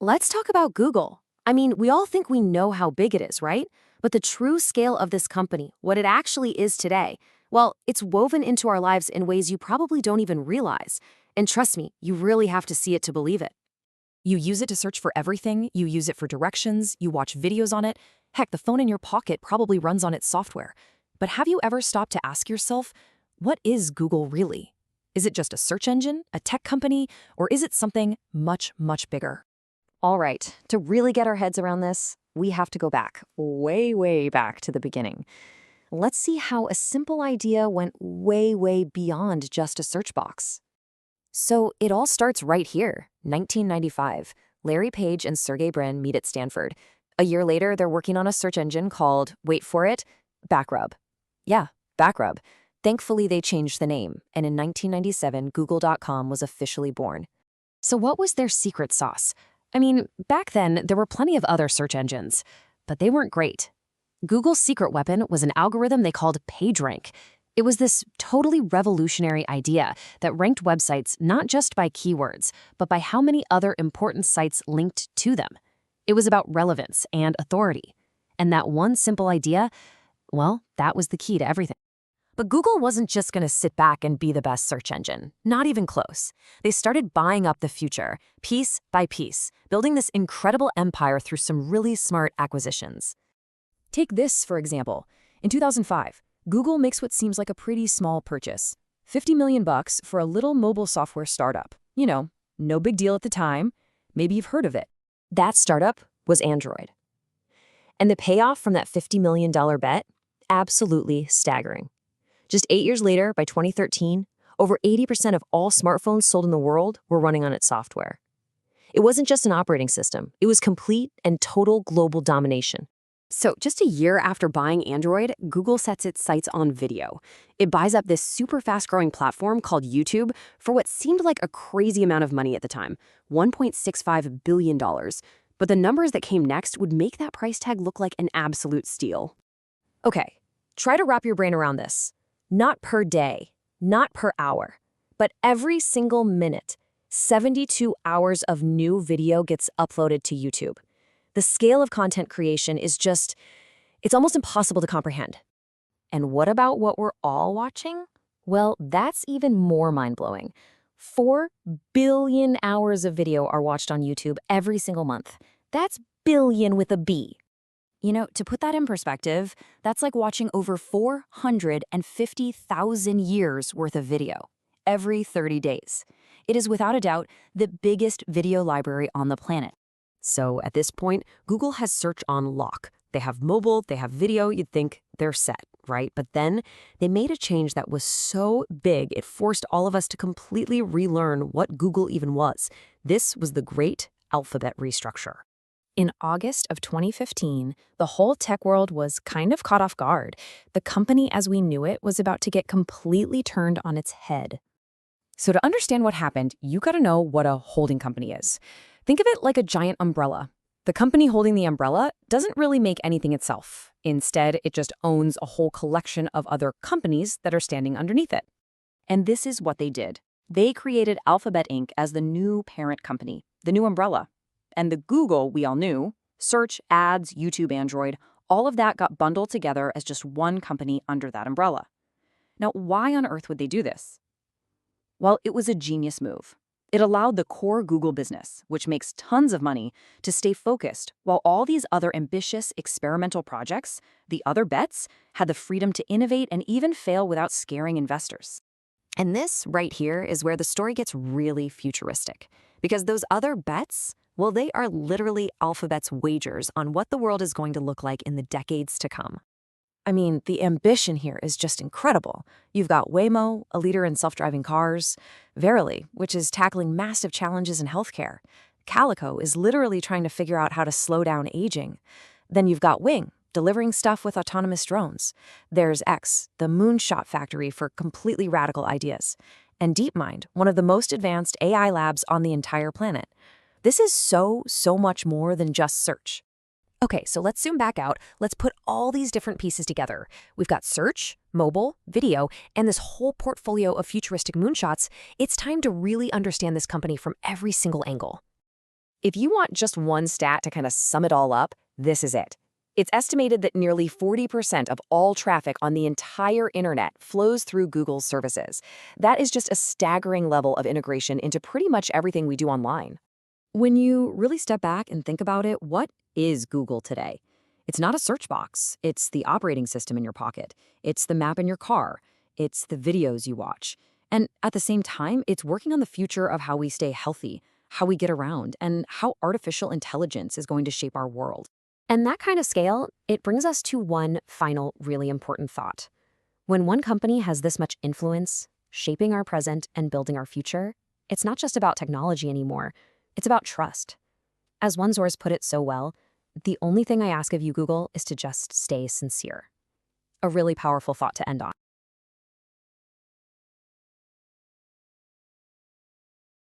Let's talk about Google. I mean, we all think we know how big it is, right? But the true scale of this company, what it actually is today, well, it's woven into our lives in ways you probably don't even realize. And trust me, you really have to see it to believe it. You use it to search for everything, you use it for directions, you watch videos on it. Heck, the phone in your pocket probably runs on its software. But have you ever stopped to ask yourself, what is Google really? Is it just a search engine, a tech company, or is it something much, much bigger? All right, to really get our heads around this, we have to go back, way, way back to the beginning. Let's see how a simple idea went way, way beyond just a search box. So it all starts right here, 1995. Larry Page and Sergey Brin meet at Stanford. A year later, they're working on a search engine called, wait for it, Backrub. Yeah, Backrub. Thankfully, they changed the name, and in 1997, Google.com was officially born. So what was their secret sauce? I mean, back then, there were plenty of other search engines, but they weren't great. Google's secret weapon was an algorithm they called PageRank. It was this totally revolutionary idea that ranked websites not just by keywords, but by how many other important sites linked to them. It was about relevance and authority. And that one simple idea, well, that was the key to everything. But Google wasn't just going to sit back and be the best search engine. Not even close. They started buying up the future, piece by piece, building this incredible empire through some really smart acquisitions. Take this, for example. In 2005, Google makes what seems like a pretty small purchase. $50 million for a little mobile software startup. You know, no big deal at the time. Maybe you've heard of it. That startup was Android. And the payoff from that $50 million bet? Absolutely staggering. Just 8 years later, by 2013, over 80% of all smartphones sold in the world were running on its software. It wasn't just an operating system. It was complete and total global domination. So just a year after buying Android, Google sets its sights on video. It buys up this super fast-growing platform called YouTube for what seemed like a crazy amount of money at the time, $1.65 billion. But the numbers that came next would make that price tag look like an absolute steal. Okay, try to wrap your brain around this. Not per day, not per hour, but every single minute, 72 hours of new video gets uploaded to YouTube. The scale of content creation is just, it's almost impossible to comprehend. And what about what we're all watching? Well, that's even more mind-blowing. 4 billion hours of video are watched on YouTube every single month. That's billion with a B. You know, to put that in perspective, that's like watching over 450,000 years worth of video every 30 days. It is without a doubt the biggest video library on the planet. So at this point, Google has search on lock. They have mobile, they have video, you'd think they're set, right? But then they made a change that was so big, it forced all of us to completely relearn what Google even was. This was the great alphabet restructure. In August of 2015, the whole tech world was kind of caught off guard. The company as we knew it was about to get completely turned on its head. So to understand what happened, you gotta know what a holding company is. Think of it like a giant umbrella. The company holding the umbrella doesn't really make anything itself. Instead, it just owns a whole collection of other companies that are standing underneath it. And this is what they did. They created Alphabet Inc. as the new parent company, the new umbrella. And the Google we all knew, search, ads, YouTube, Android, all of that got bundled together as just one company under that umbrella. Now, why on earth would they do this? Well, it was a genius move. It allowed the core Google business, which makes tons of money, to stay focused, while all these other ambitious experimental projects, the other bets, had the freedom to innovate and even fail without scaring investors. And this right here is where the story gets really futuristic. Because those other bets, well, they are literally Alphabet's wagers on what the world is going to look like in the decades to come. I mean, the ambition here is just incredible. You've got Waymo, a leader in self-driving cars, Verily, which is tackling massive challenges in healthcare. Calico is literally trying to figure out how to slow down aging. Then you've got Wing, delivering stuff with autonomous drones. There's X, the moonshot factory for completely radical ideas. And DeepMind, one of the most advanced AI labs on the entire planet. This is so much more than just search. Okay, so let's zoom back out. Let's put all these different pieces together. We've got search, mobile, video, and this whole portfolio of futuristic moonshots. It's time to really understand this company from every single angle. If you want just one stat to kind of sum it all up, this is it. It's estimated that nearly 40% of all traffic on the entire internet flows through Google's services. That is just a staggering level of integration into pretty much everything we do online. When you really step back and think about it, what is Google today? It's not a search box. It's the operating system in your pocket. It's the map in your car. It's the videos you watch. And at the same time, it's working on the future of how we stay healthy, how we get around, and how artificial intelligence is going to shape our world. And that kind of scale, it brings us to one final really important thought. When one company has this much influence, shaping our present and building our future, it's not just about technology anymore. It's about trust. As one source put it so well, the only thing I ask of you, Google, is to just stay sincere. A really powerful thought to end on.